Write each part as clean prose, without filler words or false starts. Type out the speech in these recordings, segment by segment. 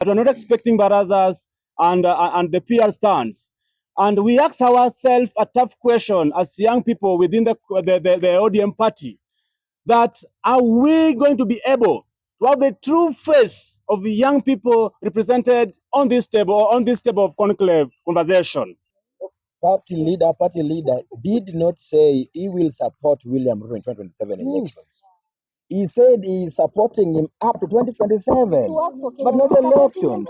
But we're not expecting barazas and the PR stands. And we ask ourselves a tough question as young people within the ODM party, that are we going to be able to have the true face of the young people represented on this table, or on this table of conclave conversation? Party leader did not say he will support William Ruto in 2027 elections. He said he is supporting him up to 2027, but not elections.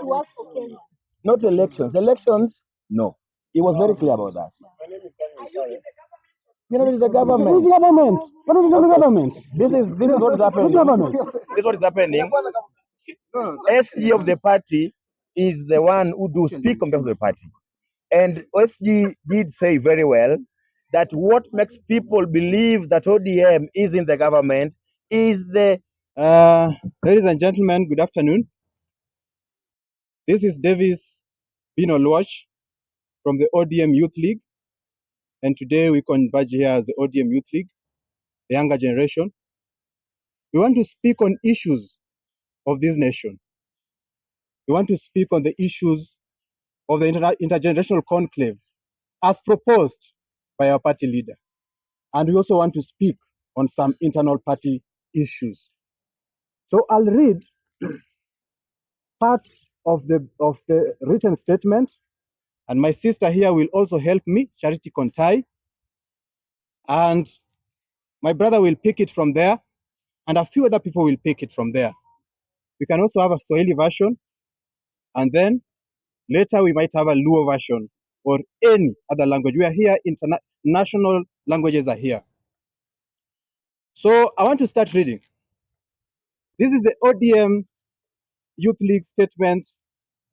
Not elections. Elections, no. He was very clear about that. You know, it's the government. Which government? What is the government? This is what is happening. Which government? This is what is happening. SG of the party is the one who do speak on behalf of the party. And SG did say very well that what makes people believe that ODM is in the government is the... Ladies and gentlemen, good afternoon. This is Davis Bino Luach from the ODM Youth League. And today we converge here as the ODM Youth League, the younger generation. We want to speak on issues of this nation. We want to speak on the issues of the intergenerational conclave as proposed by our party leader. And we also want to speak on some internal party issues. So I'll read part of the written statement, and my sister here will also help me, Charity Kontai, and my brother will pick it from there, and a few other people will pick it from there. We can also have a Swahili version, and then later we might have a Luo version or any other language. We are here, international languages are here. So I want to start reading. This is the ODM Youth League statement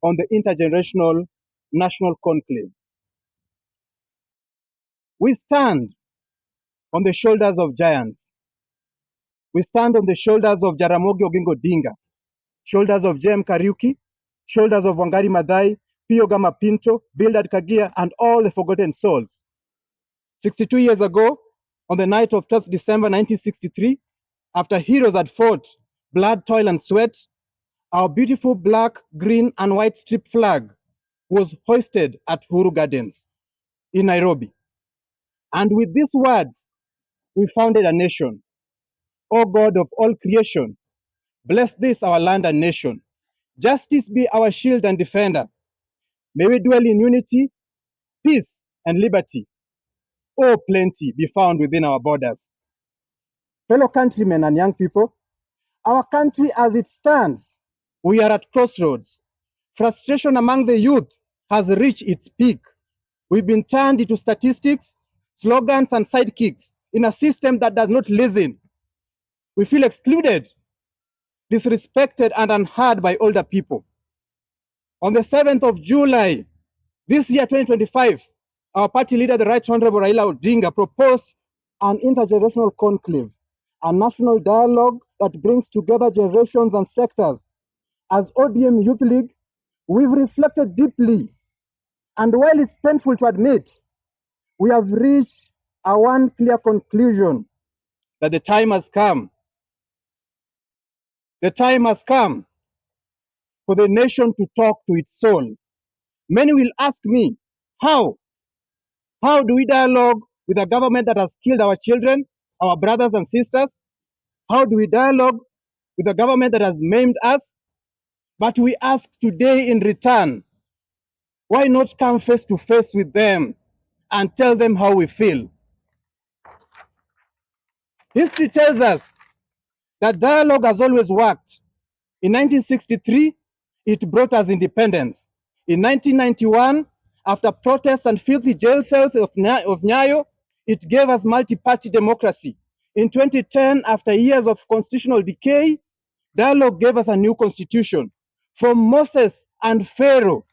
on the intergenerational national conclave. We stand on the shoulders of giants. We stand on the shoulders of Jaramogi Oginga Odinga, shoulders of J.M. Kariuki, shoulders of Wangari Maathai, Pio Gama Pinto, Bildad Kagia, and all the forgotten souls. 62 years ago, on the night of 12th December 1963, after heroes had fought blood, toil, and sweat, our beautiful black, green, and white strip flag was hoisted at Uhuru Gardens in Nairobi. And with these words, we founded a nation. O God of all creation, bless this our land and nation. Justice be our shield and defender. May we dwell in unity, peace, and liberty. Oh, plenty be found within our borders. Fellow countrymen and young people, our country as it stands, we are at crossroads. Frustration among the youth has reached its peak. We've been turned into statistics, slogans, and sidekicks in a system that does not listen. We feel excluded, disrespected, and unheard by older people. On the 7th of July, this year, 2025, our party leader, the Right Honorable Raila Odinga, proposed an intergenerational conclave, a national dialogue that brings together generations and sectors. As ODM Youth League, we've reflected deeply, and while it's painful to admit, we have reached a one clear conclusion, that the time has come. The time has come for the nation to talk to its soul. Many will ask me, how? How do we dialogue with a government that has killed our children, our brothers and sisters? How do we dialogue with a government that has maimed us? But we ask today in return, why not come face to face with them and tell them how we feel? History tells us that dialogue has always worked. In 1963, it brought us independence. In 1991, after protests and filthy jail cells of Nyayo, it gave us multi-party democracy. In 2010, after years of constitutional decay, dialogue gave us a new constitution. From Moses and Pharaoh,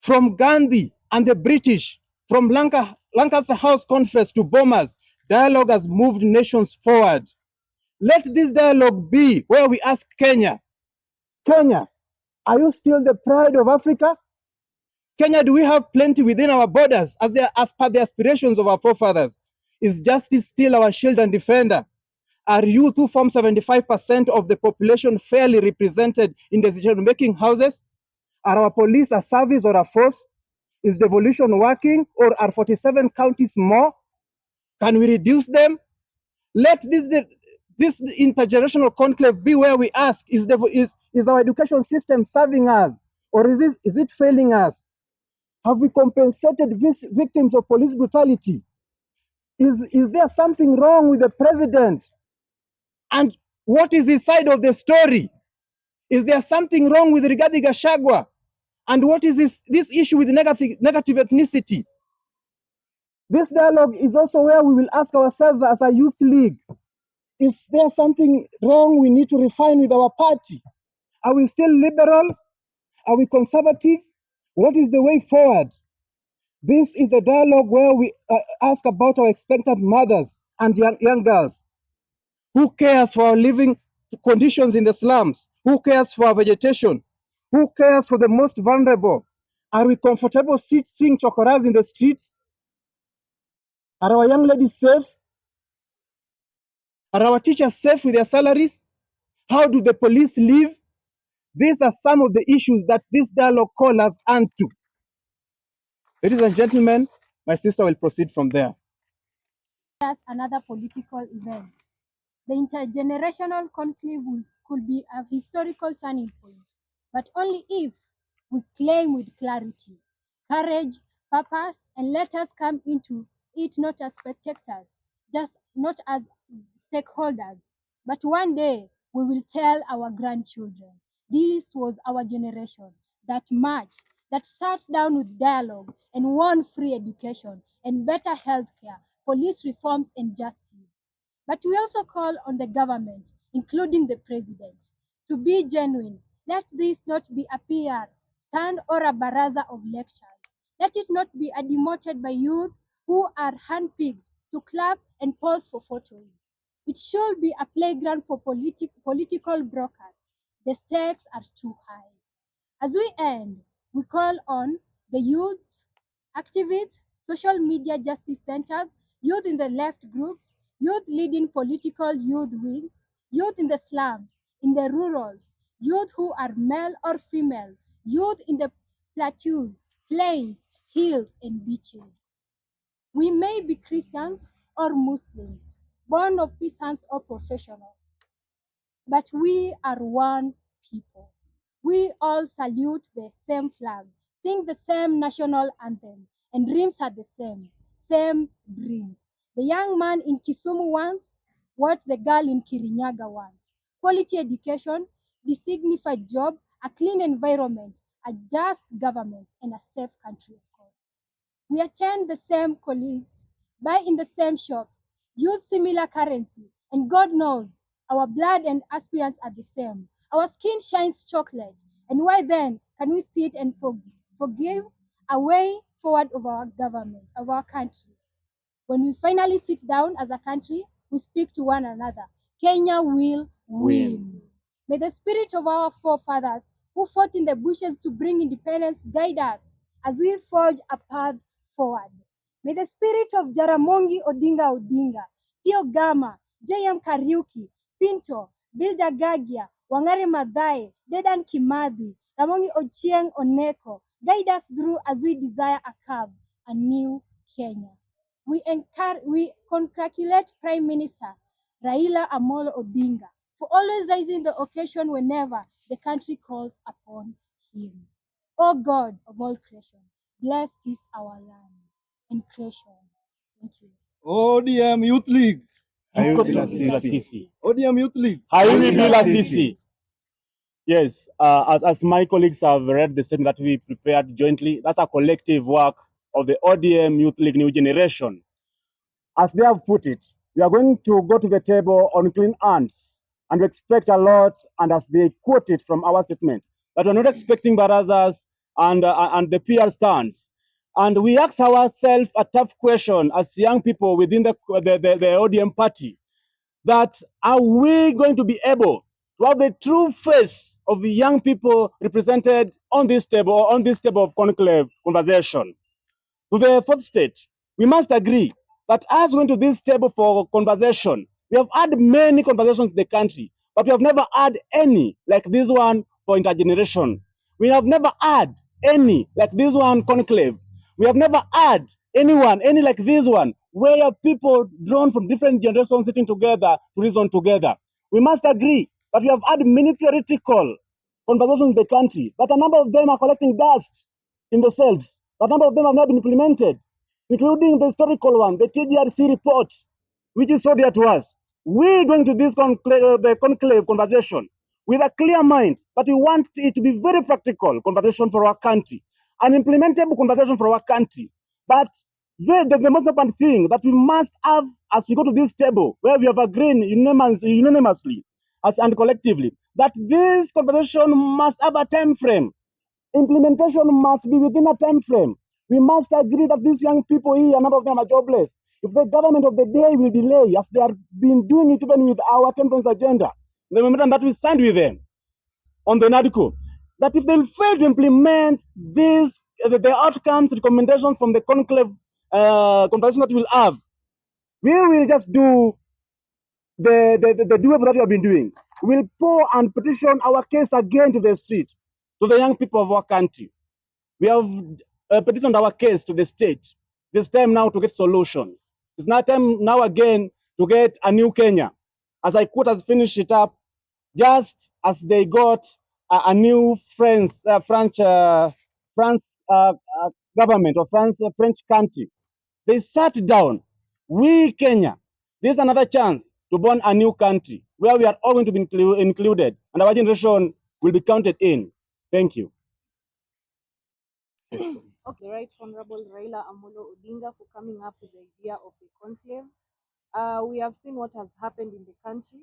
from Gandhi and the British, from Lancaster House Conference to bombers, dialogue has moved nations forward. Let this dialogue be where we ask Kenya, Kenya, are you still the pride of Africa? Kenya, do we have plenty within our borders as per the aspirations of our forefathers? Is justice still our shield and defender? Are youth, who form 75% of the population, fairly represented in decision-making houses? Are our police a service or a force? Is devolution working, or are 47 counties more? Can we reduce them? Let this intergenerational conclave be where we ask, is our education system serving us, or is it failing us? Have we compensated victims of police brutality? Is there something wrong with the president? And what is his side of the story? Is there something wrong with rigathigachagua? And what is this issue with negative ethnicity? This dialogue is also where we will ask ourselves as a youth league, is there something wrong we need to refine with our party? Are we still liberal? Are we conservative? What is the way forward? This is a dialogue where we ask about our expectant mothers and young girls. Who cares for our living conditions in the slums? Who cares for our vegetation? Who cares for the most vulnerable? Are we comfortable seeing chokoras in the streets? Are our young ladies safe? Are our teachers safe with their salaries? How do the police live? These are some of the issues that this dialogue calls us onto. Ladies and gentlemen, my sister will proceed from there. Just another political event. The intergenerational conclave could be a historical turning point, but only if we claim with clarity, courage, purpose, and let us come into it not as spectators, just not as stakeholders, but one day we will tell our grandchildren, this was our generation that marched, that sat down with dialogue and won free education and better healthcare, police reforms and justice. But we also call on the government, including the president, to be genuine. Let this not be a PR stand or a baraza of lectures. Let it not be a demoted by youth who are handpicked to clap and pose for photos. It should be a playground for political brokers. The stakes are too high. As we end, we call on the youth, activists, social media justice centers, youth in the left groups, youth leading political youth wings, youth in the slums, in the rurals, youth who are male or female, youth in the plateaus, plains, hills, and beaches. We may be Christians or Muslims, born of peasants or professionals, but we are one people. We all salute the same flag, sing the same national anthem, and dreams are the same dreams. The young man in Kisumu wants what the girl in Kirinyaga wants. Quality education, the dignified job, a clean environment, a just government, and a safe country, of course. We attend the same colleagues, buy in the same shops, use similar currency, and God knows our blood and aspirants are the same. Our skin shines chocolate, and why then can we sit and forgive a way forward of our government, of our country? When we finally sit down as a country, we speak to one another. Kenya will win. May the spirit of our forefathers who fought in the bushes to bring independence guide us as we forge a path forward. May the spirit of Jaramogi Odinga, Theo Gama, J.M. Kariuki, Pinto, Bilda Gagia, Wangari Maathai, Dedan Kimathi, Ramogi Ochieng Oneko guide us through as we desire a new Kenya. We congratulate Prime Minister Raila Amolo Odinga for always rising the occasion whenever the country calls upon him. O God of all creation, bless this our land and creation. Thank you. ODM Youth League. Tuko bila sisi. ODM Youth League. Haiwi bila sisi. Yes, as my colleagues have read the statement that we prepared jointly, that's a collective work of the ODM Youth League New Generation. As they have put it, we are going to go to the table on clean hands and we expect a lot, and as they quote it from our statement, that we're not expecting barazas and the PR stands. And we ask ourselves a tough question as young people within the ODM party, that are we going to be able to have the true face of the young people represented on this table of conclave conversation? To the fourth state, we must agree that as going to this table for conversation, we have had many conversations in the country, but we have never had any like this one for intergeneration. We have never had any like this one conclave. We have never had any like this one, where people drawn from different generations sitting together to reason together. We must agree that we have had many theoretical conversations in the country, but a number of them are collecting dust in themselves. A number of them have not been implemented, including the historical one, the TGRC report, which is so dear to us. We're going to this the conclave conversation with a clear mind, but we want it to be very practical conversation for our country, an implementable conversation for our country. But the most important thing that we must have as we go to this table, where we have agreed unanimously and collectively, that this conversation must have a time frame. Implementation must be within a time frame. We must agree that these young people here, a number of them are jobless. If the government of the day will delay, as they have been doing it even with our temperance agenda, the momentum that we signed with them on the NADCO, that if they fail to implement these, the outcomes, recommendations from the conclave conversation that we'll have, we will just do the doable that we have been doing. We'll pour and petition our case again to the street, to the young people of our country. We have petitioned our case to the state. It's time now to get solutions. It's now time now again to get a new Kenya. As I quote, as finish it up, just as they got a new French government or French country, they sat down. We Kenya, this is another chance to born a new country where we are all going to be included, and our generation will be counted in. Thank you. Okay, Right Honorable Raila Amolo Odinga for coming up with the idea of the conclave. We have seen what has happened in the country.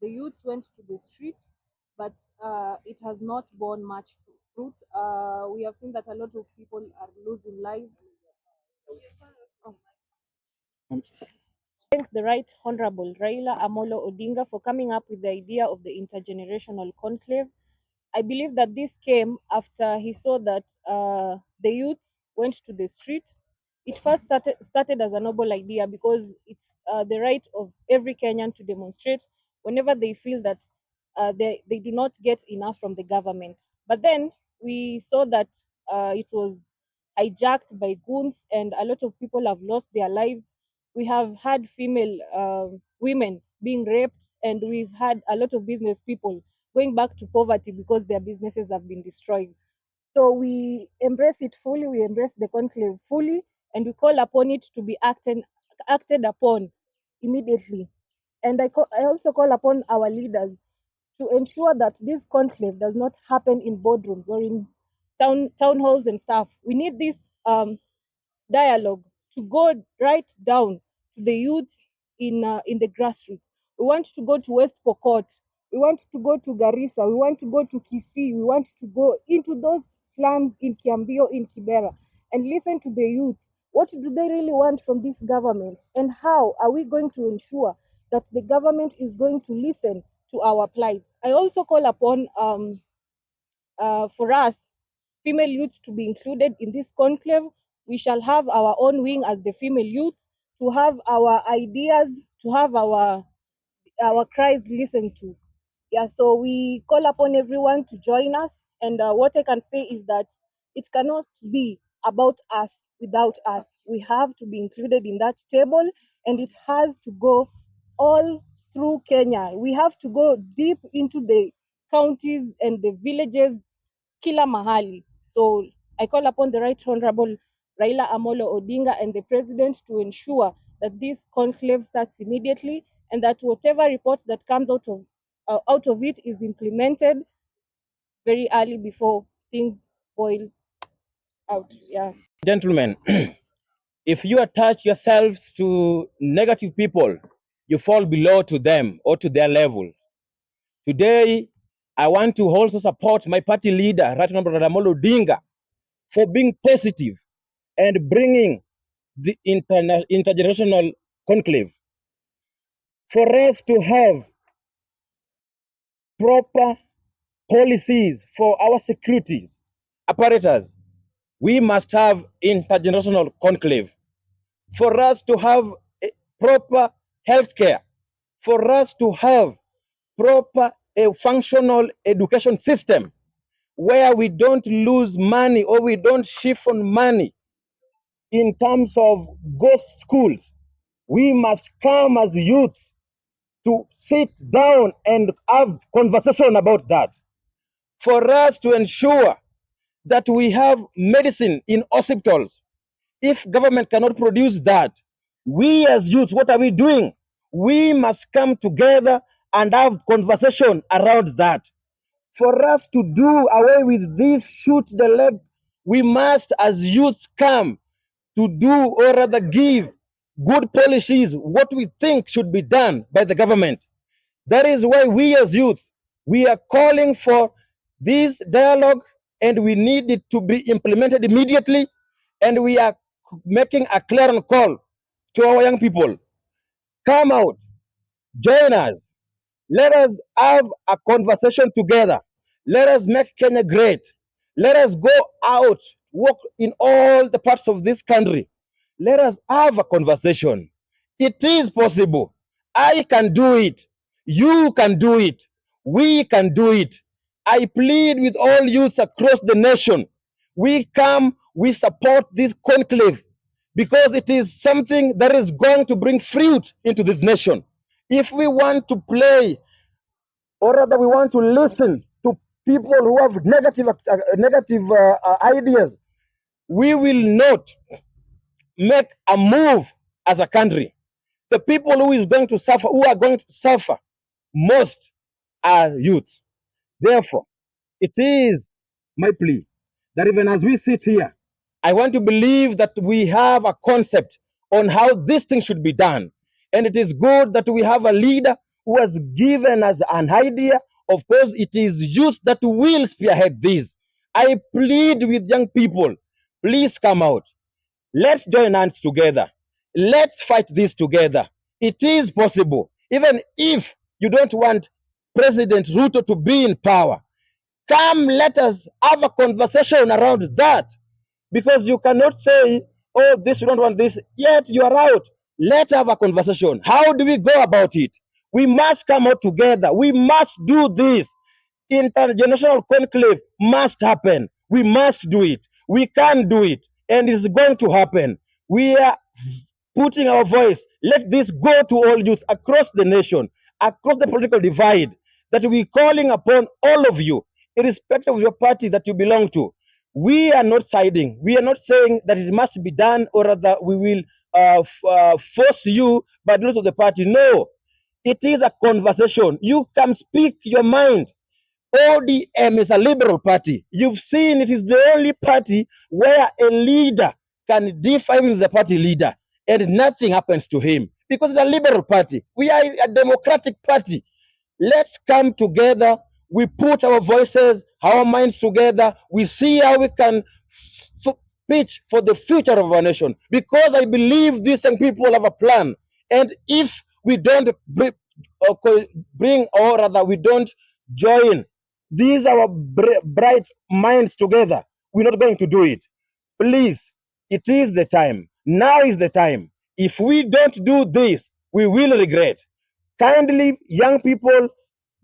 The youth went to the street, but it has not borne much fruit. We have seen that a lot of people are losing lives. Oh. Thank the Right Honorable Raila Amolo Odinga for coming up with the idea of the intergenerational conclave. I believe that this came after he saw that the youth went to the street. It first started as a noble idea because it's the right of every Kenyan to demonstrate whenever they feel that they do not get enough from the government. But then we saw that it was hijacked by goons, and a lot of people have lost their lives. We have had female women being raped, and we've had a lot of business people going back to poverty because their businesses have been destroyed. So we embrace it fully, we embrace the conclave fully, and we call upon it to be acted upon immediately. And I also call upon our leaders to ensure that this conclave does not happen in boardrooms or in town halls and stuff. We need this dialogue to go right down to the youth in the grassroots. We want to go to West Pokot. We want to go to Garissa. We want to go to Kisii. We want to go into those slums in Kiambio, in Kibera, and listen to the youth. What do they really want from this government? And how are we going to ensure that the government is going to listen to our plight? I also call upon for us, female youth, to be included in this conclave. We shall have our own wing as the female youth, to have our ideas, to have our cries listened to. Yeah, so we call upon everyone to join us. And what I can say is that it cannot be about us without us. We have to be included in that table, and it has to go all through Kenya. We have to go deep into the counties and the villages, kila mahali. So I call upon the Right Honorable Raila Amolo Odinga and the President to ensure that this conclave starts immediately, and that whatever report that comes out of it is implemented very early before things boil out. Yeah. Gentlemen, if you attach yourselves to negative people, you fall below to them or to their level. Today, I want to also support my party leader, Right Honorable Ramolo Odinga, for being positive and bringing the intergenerational conclave. For us to have proper policies for our security apparatus, we must have intergenerational conclave. For us to have a proper healthcare, for us to have proper a functional education system, where we don't lose money or we don't siphon money in terms of ghost schools. We must come as youths to sit down and have conversation about that, for us to ensure that we have medicine in hospitals. If government cannot produce that, we as youth, what are we doing? We must come together and have conversation around that. For us to do away with this shoot the leg, we must as youths come to do, or rather give good policies, what we think should be done by the government. That is why we as youth, we are calling for this dialogue, and we need it to be implemented immediately. And we are making a clear call to our young people. Come out, join us. Let us have a conversation together. Let us make Kenya great. Let us go out, walk in all the parts of this country. Let us have a conversation. It is possible. I can do it. You can do it. We can do it. I plead with all youths across the nation. We come, we support this conclave because it is something that is going to bring fruit into this nation. If we want to play, or rather we want to listen to people who have negative ideas, we will not make a move as a country. The people who are going to suffer most are youth. Therefore, it is my plea that even as we sit here, I want to believe that we have a concept on how this thing should be done. And it is good that we have a leader who has given us an idea. Of course, it is youth that will spearhead this. I plead with young people, please come out. Let's join hands together. Let's fight this together. It is possible. Even if you don't want President Ruto to be in power, come, let us have a conversation around that. Because you cannot say, oh, this, you don't want this, yet you are out. Let's have a conversation. How do we go about it? We must come out together. We must do this. Intergenerational conclave must happen. We must do it. We can do it. And it's going to happen. We are putting our voice. Let this go to all youth across the nation, across the political divide, that we're calling upon all of you, irrespective of your party that you belong to. We are not siding. We are not saying that it must be done, or rather we will force you by the rules of the party. No, it is a conversation. You can speak your mind. ODM is a liberal party. You've seen it is the only party where a leader can differ with the party leader and nothing happens to him because it's a liberal party. We are a democratic party. Let's come together. We put our voices, our minds together. We see how we can pitch for the future of our nation, because I believe these young people have a plan. And if we don't bring, or rather we don't join these our bright minds together, we're not going to do it. Please, it is the time. Now is the time. If we don't do this, we will regret. Kindly, young people,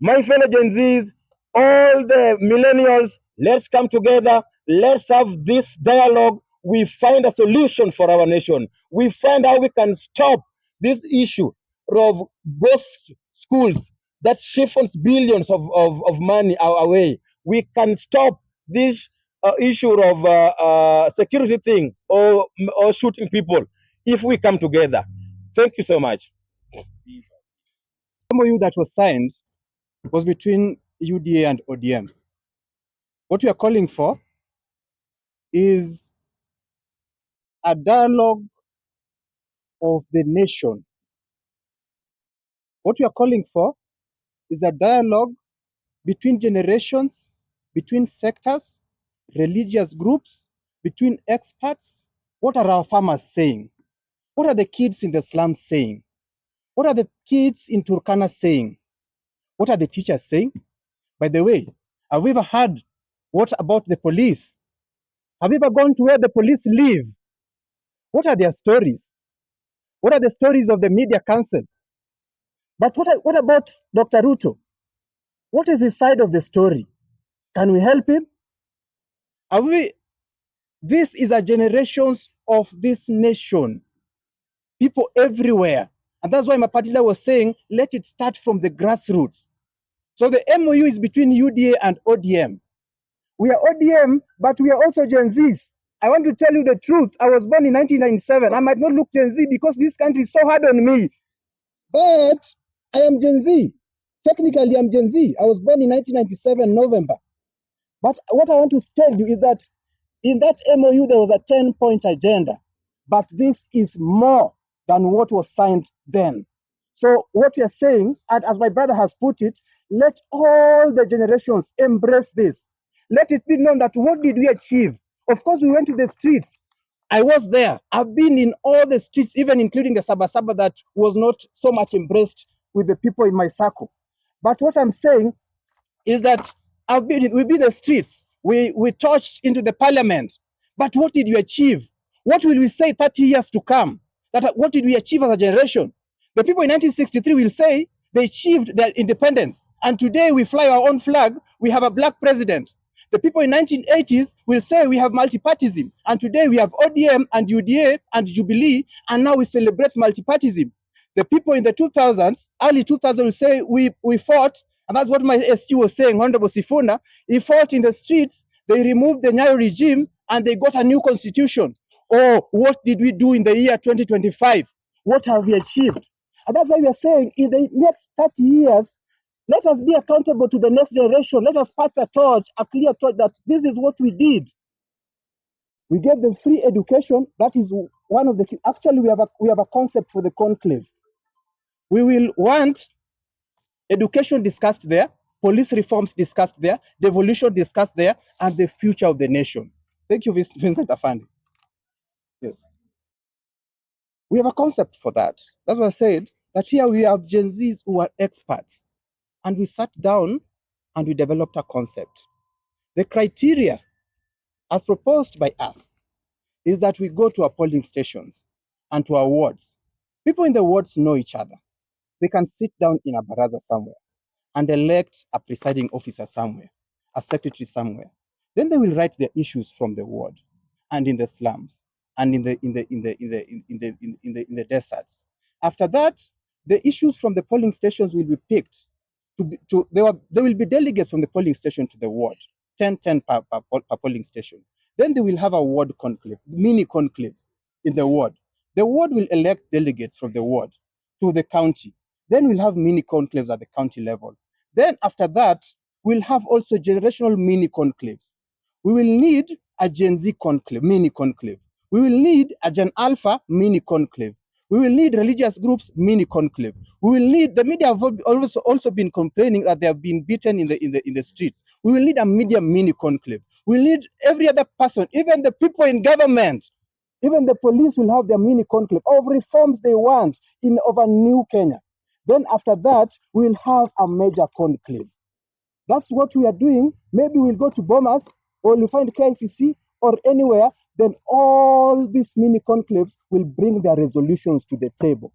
my fellow Gen Zs, all the millennials, let's come together. Let's have this dialogue. We find a solution for our nation. We find how we can stop this issue of ghost schools that siphons billions of money away. We can stop this issue of security thing, or shooting people, if we come together. Thank you so much. The MOU that was signed was between UDA and ODM. What we are calling for is a dialogue of the nation. What we are calling for is a dialogue between generations, between sectors, religious groups, between experts. What are our farmers saying? What are the kids in the slums saying? What are the kids in Turkana saying? What are the teachers saying? By the way, have we ever heard what about the police? Have you ever gone to where the police live? What are their stories? What are the stories of the media council? But what about Dr. Ruto? What is his side of the story? Can we help him? This is a generation of this nation, people everywhere. And that's why my party leader was saying, let it start from the grassroots. So the MOU is between UDA and ODM. We are ODM, but we are also Gen Zs. I want to tell you the truth. I was born in 1997. I might not look Gen Z because this country is so hard on me. But I am Gen Z. Technically, I'm Gen Z. I was born in 1997, November. But what I want to tell you is that in that MOU, there was a 10-point agenda. But this is more than what was signed then. So what we are saying, and as my brother has put it, let all the generations embrace this. Let it be known that what did we achieve? Of course, we went to the streets. I was there. I've been in all the streets, even including the Saba that was not so much embraced with the people in my circle. But what I'm saying is that we've been in the streets. We touched into the parliament. But what did you achieve? What will we say 30 years to come? What did we achieve as a generation? The people in 1963 will say they achieved their independence. And today we fly our own flag. We have a black president. The people in 1980s will say we have multipartyism. And today we have ODM and UDA and Jubilee. And now we celebrate multipartyism. The people in the 2000s, early 2000s will say we fought. And that's what my SG was saying, Honorable Sifuna. He fought in the streets. They removed the Nyayo regime and they got a new constitution. Oh, what did we do in the year 2025? What have we achieved? And that's why we are saying in the next 30 years, let us be accountable to the next generation. Let us pass a torch, a clear torch that this is what we did. We gave them free education. That is one of the key. Actually, we have a concept for the conclave. We will want education discussed there, police reforms discussed there, devolution discussed there, and the future of the nation. Thank you, Vincent Afandi. Yes. We have a concept for that. That's why I said that here we have Gen Zs who are experts. And we sat down and we developed a concept. The criteria, as proposed by us, is that we go to our polling stations and to our wards. People in the wards know each other. They can sit down in a baraza somewhere and elect a presiding officer somewhere, a secretary somewhere. Then they will write their issues from the ward and in the slums and in the deserts. After that, the issues from the polling stations will be picked. There will be delegates from the polling station to the ward, 10 per polling station. Then they will have a ward conclave, mini conclaves in the ward. The ward will elect delegates from the ward to the county. Then we'll have mini conclaves at the county level. Then after that, we'll have also generational mini conclaves. We will need a Gen Z conclave, mini conclave. We will need a Gen Alpha mini conclave. We will need religious groups mini conclave. We will need, the media have also been complaining that they have been beaten in the streets. We will need a media mini conclave. We will need every other person, even the people in government, even the police will have their mini conclave of reforms they want of a new Kenya. Then after that, we'll have a major conclave. That's what we are doing. Maybe we'll go to Bomas or we'll find KICC or anywhere. Then all these mini conclaves will bring their resolutions to the table.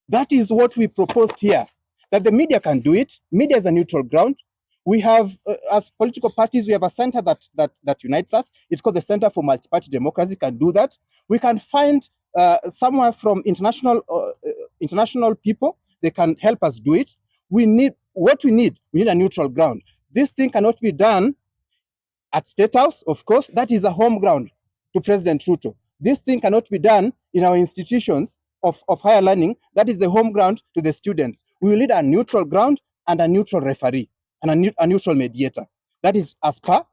That is what we proposed here, that the media can do it. Media is a neutral ground. We have, as political parties, we have a center that unites us. It's called the Center for Multi-Party Democracy, can do that. We can find somewhere from international people, they can help us do it. We need a neutral ground. This thing cannot be done at State House, of course. That is a home ground to President Ruto. This thing cannot be done in our institutions of higher learning. That is the home ground to the students. We will need a neutral ground and a neutral referee and a neutral mediator. That is as per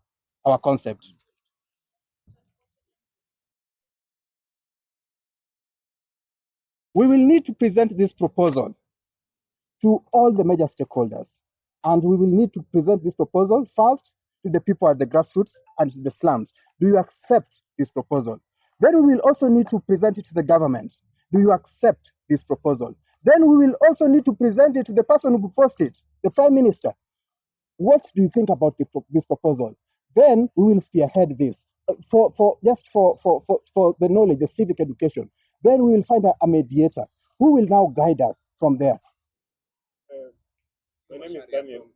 our concept. We will need to present this proposal to all the major stakeholders. And we will need to present this proposal first to the people at the grassroots and to the slums. Do you accept this proposal? Then we will also need to present it to the government. Do you accept this proposal? Then we will also need to present it to the person who proposed it, the Prime Minister. What do you think about this proposal? Then we will spearhead this for the knowledge, the civic education. Then we will find a mediator who will now guide us from there. My name is Daniel.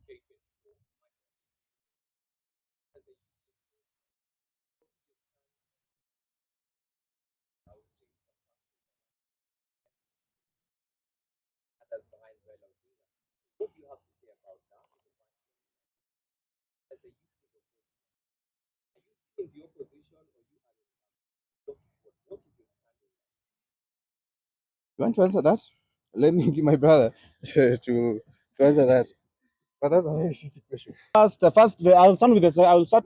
You want to answer that? Let me give my brother to answer that. But that's a very easy question. I'll start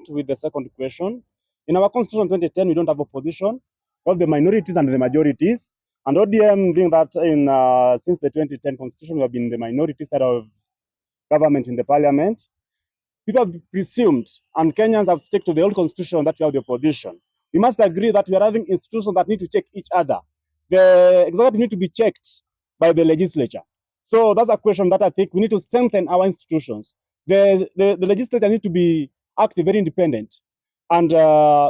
with the second question. In our constitution 2010, we don't have opposition, all the minorities and the majorities. And ODM doing that since the 2010 constitution, we have been the minority side of government in the parliament. People have presumed, and Kenyans have stuck to the old constitution that we have the opposition. We must agree that we are having institutions that need to check each other. The executive need to be checked by the legislature. So that's a question that I think we need to strengthen our institutions. The legislature need to be active, very independent, and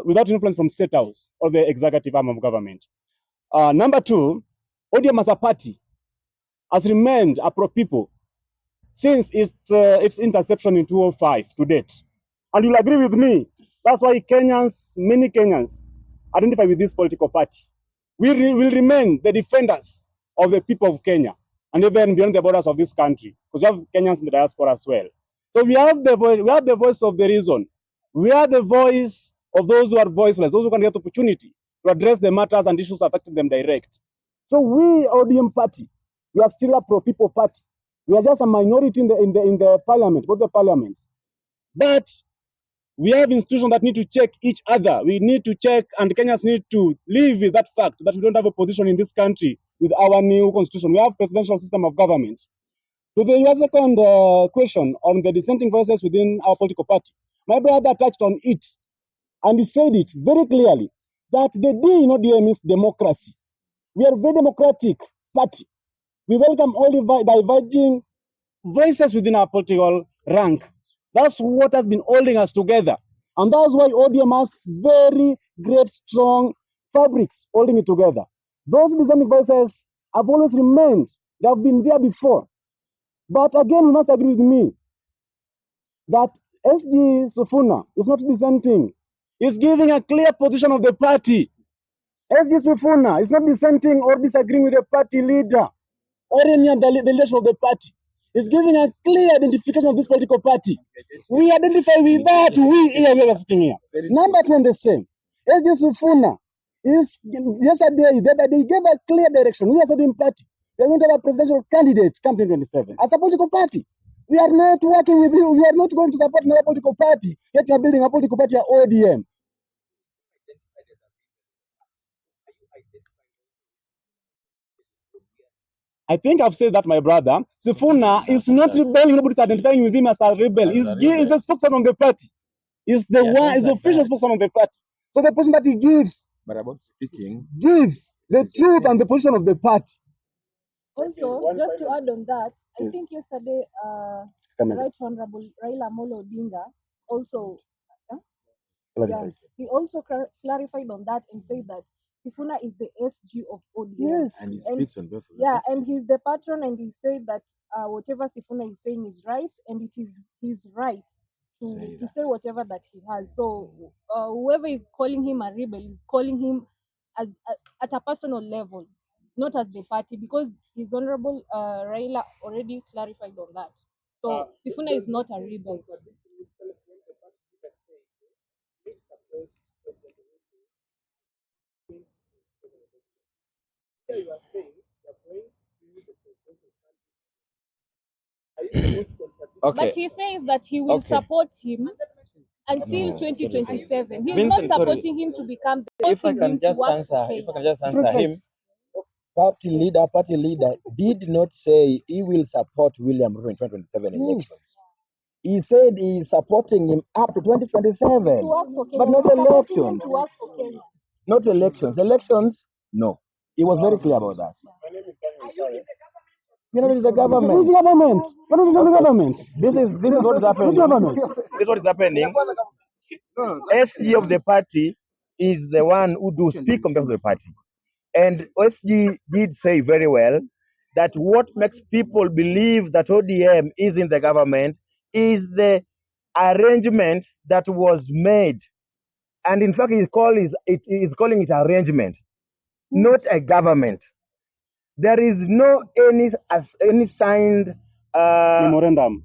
without influence from state house or the executive arm of government. Number two, ODM as a party has remained a pro-people since its interception in 2005 to date. And you'll agree with me, that's why many Kenyans identify with this political party. We will remain the defenders of the people of Kenya and even beyond the borders of this country, because we have Kenyans in the diaspora as well. So we have the voice of the reason. We are the voice of those who are voiceless, those who can get opportunity to address the matters and issues affecting them direct. So we, ODM party, we are still a pro-people party. We are just a minority in the parliament, both the parliaments. But we have institutions that need to check each other. We need to check, and Kenyans need to live with that fact that we don't have a position in this country with our new constitution. We have presidential system of government. So your second question on the dissenting voices within our political party, my brother touched on it, and he said it very clearly that the D in ODM is democracy. We are a very democratic party. We welcome all diverging voices within our political rank. That's what has been holding us together. And that's why ODM has very great, strong fabrics holding it together. Those dissenting voices have always remained. They have been there before. But again, you must agree with me that SG Sifuna is not dissenting. He's giving a clear position of the party. SG Sifuna is not dissenting or disagreeing with the party leader or any other the leadership of the party. Is giving a clear identification of this political party. We identify with that. We are sitting here. Number 2 the same. SG Sifuna is yesterday they gave a clear direction. We are the party. We are going to have a presidential candidate come 2027 as a political party. We are not working with you. We are not going to support another political party. Yet we are building a political party at ODM. I think I've said that, my brother. Sifuna is not rebelling. Nobody's identifying with him as a rebel. He's the spokesman of the party. He's the is the official spokesman of the party. So the person that he gives, But about speaking, gives the truth and the position of the party. Also, just to add on that, I think yesterday, Right Honorable Raila Odinga also, he also clarified on that and said that Sifuna is the SG of ODM. Yes. and he speaks on behalf of the Yeah, party. and he's the patron, and he said that whatever Sifuna is saying is right, and it is his right to say whatever that he has. So whoever is calling him a rebel is calling him at a personal level, not as the party, because his honorable Raila already clarified on that. So Sifuna is not a rebel. Okay. But he says that he will Okay. support him until No. 2027. He's Vincent, not sorry. supporting him to become the If I can just answer, him, party leader did not say he will support William Ruto in 2027 elections. He said he is supporting him up to 2027, but not elections. To work for Kenya. Not elections. Elections, no. He was very clear about that. You know, it's the government. Who's the government? What is the government? This is what is happening. Which government? This is what is happening. SG of the party is the one who do speak on behalf of the party. And SG did say very well that what makes people believe that ODM is in the government is the arrangement that was made. And in fact, he is calling it arrangement, not a government. There is no any signed memorandum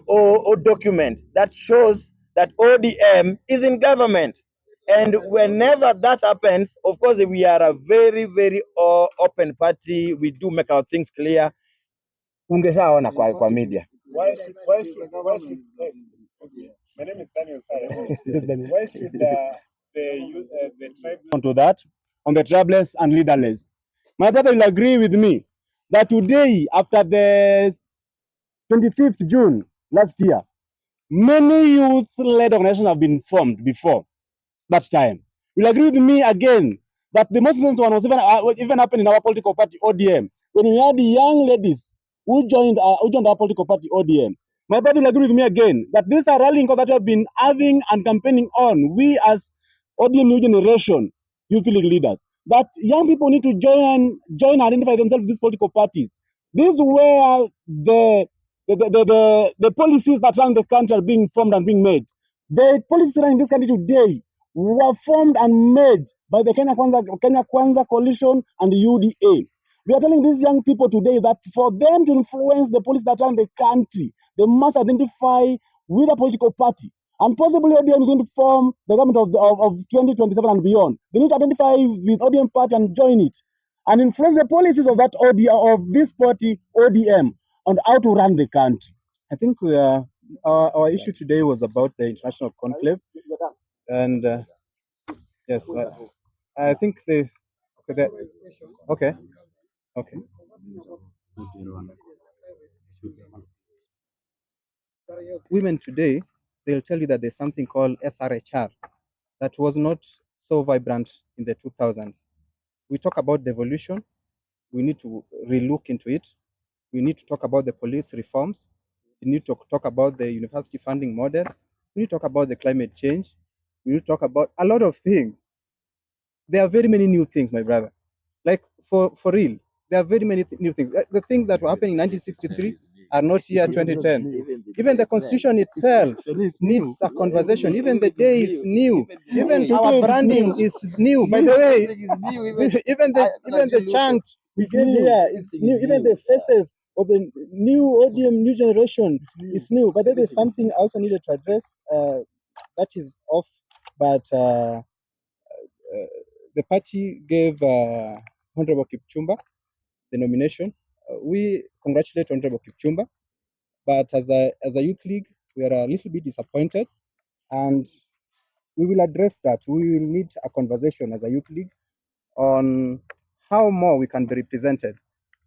or document that shows that ODM is in government. And whenever that happens, of course, we are a very, very open party. We do make our things clear. Ungeshaona kwa media. Why should okay. My name is Daniel Sare. Why should the tribe onto that on the tribeless and leaderless? My brother will agree with me that today, after the 25th June last year, many youth-led organizations have been formed before that time. You'll agree with me again that the most recent one was even happened in our political party, ODM, when we had the young ladies who joined our political party, ODM. My brother will agree with me again that these are rallying that we have been having and campaigning on. We as ODM new generation, youth league leaders, that young people need to join and identify themselves with these political parties. These were the policies that run the country are being formed and being made. The policies running this country today were formed and made by the Kenya Kwanza Coalition and the UDA. We are telling these young people today that for them to influence the policies that run the country, they must identify with a political party. And possibly ODM is going to form the government of 2027 and beyond. They need to identify with ODM party and join it and influence the policies of that ODM, of this party, ODM, on how to run the country. I think our issue today was about the international conclave, and yes, I think okay. Women today, they'll tell you that there's something called SRHR that was not so vibrant in the 2000s. We talk about devolution. We need to relook into it. We need to talk about the police reforms. We need to talk about the university funding model. We need to talk about the climate change. We need to talk about a lot of things. There are very many new things, my brother. Like for real, there are very many new things. The things that were happening in 1963 are not here 2010. Even the constitution itself needs a conversation. Even the day is new. Even our branding is new. By the way, even the chant we get here is new. Even the faces of the new ODM, new generation is new. But there is something also needed to address that is off. But the party gave Honorable Kipchumba the nomination. We congratulate Honorable Kipchumba, but as a youth league, we are a little bit disappointed, and we will address that. We will need a conversation as a youth league on how more we can be represented.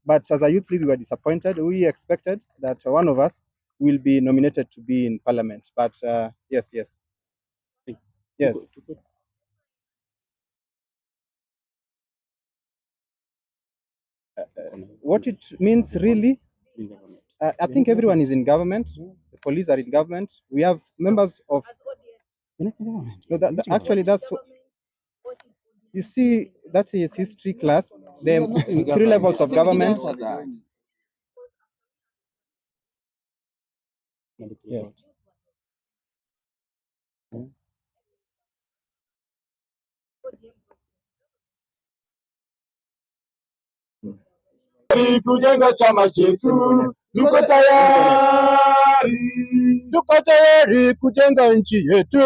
But as a youth league, we were disappointed. We expected that one of us will be nominated to be in parliament. But yes. What it means really, I think everyone is in government. The police are in government. We have members of. No, actually, that's what you see. That is history class. The 3 levels of government. Yes. Kujenga chama chetu, tuko tayari kujenga nchi yetu,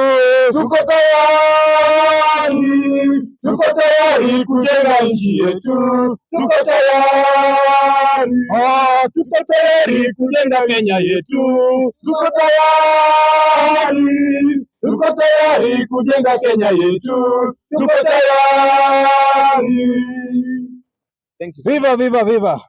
tuko tayari kujenga nchi yetu, tuko tayari kujenga Kenya yetu, tuko tayari kujenga Kenya yetu, tuko tayari. Thank you. Viva, viva, viva.